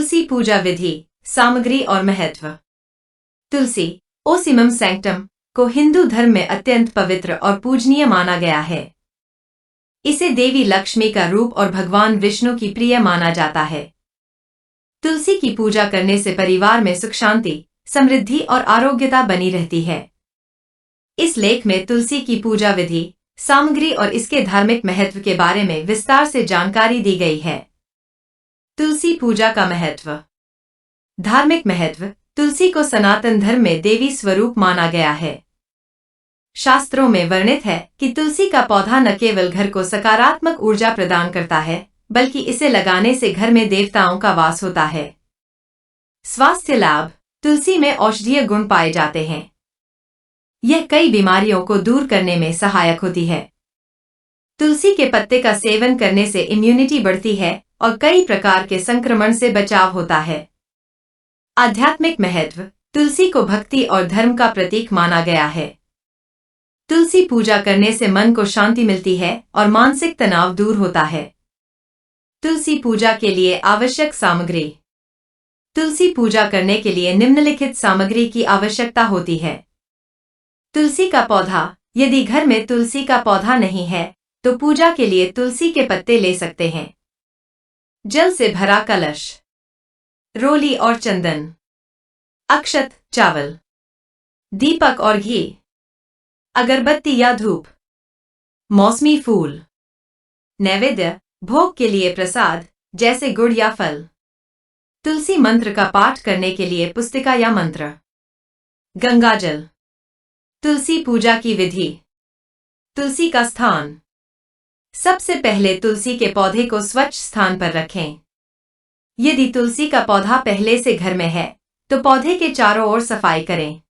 तुलसी पूजा विधि, सामग्री और महत्व। तुलसी ओसिमम सैंक्टम को हिंदू धर्म में अत्यंत पवित्र और पूजनीय माना गया है। इसे देवी लक्ष्मी का रूप और भगवान विष्णु की प्रिय माना जाता है। तुलसी की पूजा करने से परिवार में सुख शांति, समृद्धि और आरोग्यता बनी रहती है। इस लेख में तुलसी की पूजा विधि, सामग्री और इसके धार्मिक महत्व के बारे में विस्तार से जानकारी दी गई है। तुलसी पूजा का महत्व। धार्मिक महत्व। तुलसी को सनातन धर्म में देवी स्वरूप माना गया है। शास्त्रों में वर्णित है कि तुलसी का पौधा न केवल घर को सकारात्मक ऊर्जा प्रदान करता है, बल्कि इसे लगाने से घर में देवताओं का वास होता है। स्वास्थ्य लाभ। तुलसी में औषधीय गुण पाए जाते हैं। यह कई बीमारियों को दूर करने में सहायक होती है। तुलसी के पत्ते का सेवन करने से इम्यूनिटी बढ़ती है और कई प्रकार के संक्रमण से बचाव होता है। आध्यात्मिक महत्व। तुलसी को भक्ति और धर्म का प्रतीक माना गया है। तुलसी पूजा करने से मन को शांति मिलती है और मानसिक तनाव दूर होता है। तुलसी पूजा के लिए आवश्यक सामग्री। तुलसी पूजा करने के लिए निम्नलिखित सामग्री की आवश्यकता होती है। तुलसी का पौधा। यदि घर में तुलसी का पौधा नहीं है तो पूजा के लिए तुलसी के पत्ते ले सकते हैं। जल से भरा कलश, रोली और चंदन, अक्षत, चावल, दीपक और घी, अगरबत्ती या धूप, मौसमी फूल, नैवेद्य, भोग के लिए प्रसाद जैसे गुड़ या फल। तुलसी मंत्र का पाठ करने के लिए पुस्तिका या मंत्र। गंगाजल। तुलसी पूजा की विधि। तुलसी का स्थान। सबसे पहले तुलसी के पौधे को स्वच्छ स्थान पर रखें। यदि तुलसी का पौधा पहले से घर में है तो पौधे के चारों ओर सफाई करें।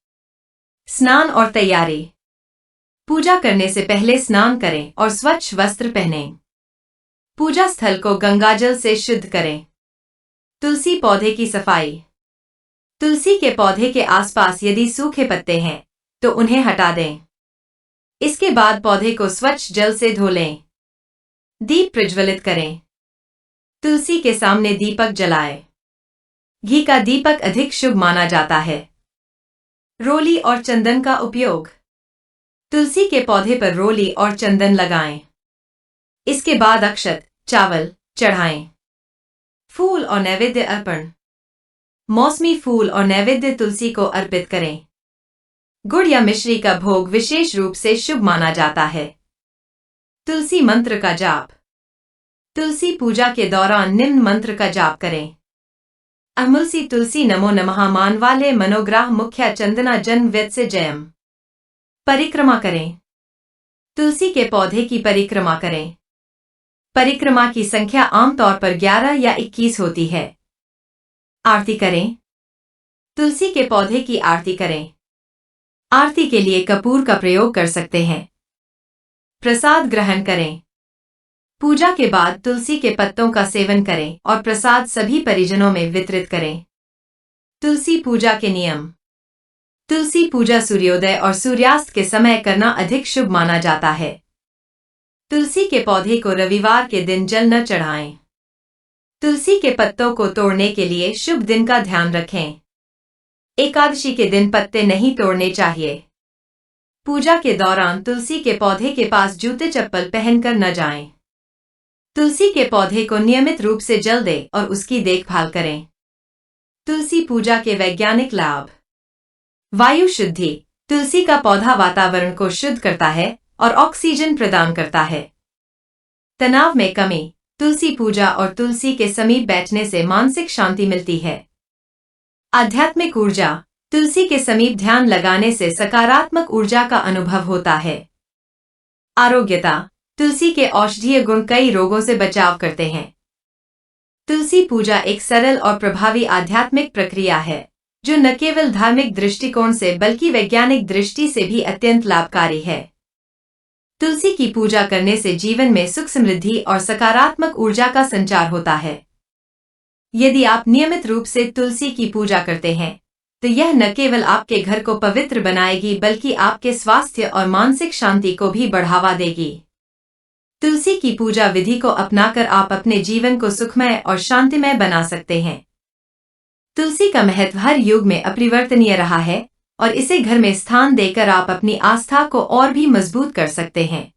स्नान और तैयारी। पूजा करने से पहले स्नान करें और स्वच्छ वस्त्र पहनें। पूजा स्थल को गंगाजल से शुद्ध करें। तुलसी पौधे की सफाई। तुलसी के पौधे के आसपास यदि सूखे पत्ते हैं तो उन्हें हटा दें। इसके बाद पौधे को स्वच्छ जल से धो लें। दीप प्रज्वलित करें। तुलसी के सामने दीपक जलाएं। घी का दीपक अधिक शुभ माना जाता है। रोली और चंदन का उपयोग। तुलसी के पौधे पर रोली और चंदन लगाएं। इसके बाद अक्षत, चावल चढ़ाएं। फूल और नैवेद्य अर्पण। मौसमी फूल और नैवेद्य तुलसी को अर्पित करें। गुड़ या मिश्री का भोग विशेष रूप से शुभ माना जाता है। तुलसी मंत्र का जाप। तुलसी पूजा के दौरान निम्न मंत्र का जाप करें। अमुलसी तुलसी नमो नमः मानवाले मनोग्राह मुख्या चंदना जन वैत्य जयम। परिक्रमा करें। तुलसी के पौधे की परिक्रमा करें। परिक्रमा की संख्या आमतौर पर 11 या 21 होती है। आरती करें। तुलसी के पौधे की आरती करें। आरती के लिए कपूर का प्रयोग कर सकते हैं। प्रसाद ग्रहण करें। पूजा के बाद तुलसी के पत्तों का सेवन करें और प्रसाद सभी परिजनों में वितरित करें। तुलसी पूजा के नियम। तुलसी पूजा सूर्योदय और सूर्यास्त के समय करना अधिक शुभ माना जाता है। तुलसी के पौधे को रविवार के दिन जल न चढ़ाएं। तुलसी के पत्तों को तोड़ने के लिए शुभ दिन का ध्यान रखें। एकादशी के दिन पत्ते नहीं तोड़ने चाहिए। पूजा के दौरान तुलसी के पौधे के पास जूते चप्पल पहनकर न जाएं। तुलसी के पौधे को नियमित रूप से जल दें और उसकी देखभाल करें। तुलसी पूजा के वैज्ञानिक लाभ। वायु शुद्धि। तुलसी का पौधा वातावरण को शुद्ध करता है और ऑक्सीजन प्रदान करता है। तनाव में कमी। तुलसी पूजा और तुलसी के समीप बैठने से मानसिक शांति मिलती है। आध्यात्मिक ऊर्जा। तुलसी के समीप ध्यान लगाने से सकारात्मक ऊर्जा का अनुभव होता है। आरोग्यता। तुलसी के औषधीय गुण कई रोगों से बचाव करते हैं। तुलसी पूजा एक सरल और प्रभावी आध्यात्मिक प्रक्रिया है जो न केवल धार्मिक दृष्टिकोण से बल्कि वैज्ञानिक दृष्टि से भी अत्यंत लाभकारी है। तुलसी की पूजा करने से जीवन में सुख, समृद्धि और सकारात्मक ऊर्जा का संचार होता है। यदि आप नियमित रूप से तुलसी की पूजा करते हैं तो यह न केवल आपके घर को पवित्र बनाएगी बल्कि आपके स्वास्थ्य और मानसिक शांति को भी बढ़ावा देगी। तुलसी की पूजा विधि को अपनाकर आप अपने जीवन को सुखमय और शांतिमय बना सकते हैं। तुलसी का महत्व हर युग में अपरिवर्तनीय रहा है और इसे घर में स्थान देकर आप अपनी आस्था को और भी मजबूत कर सकते हैं।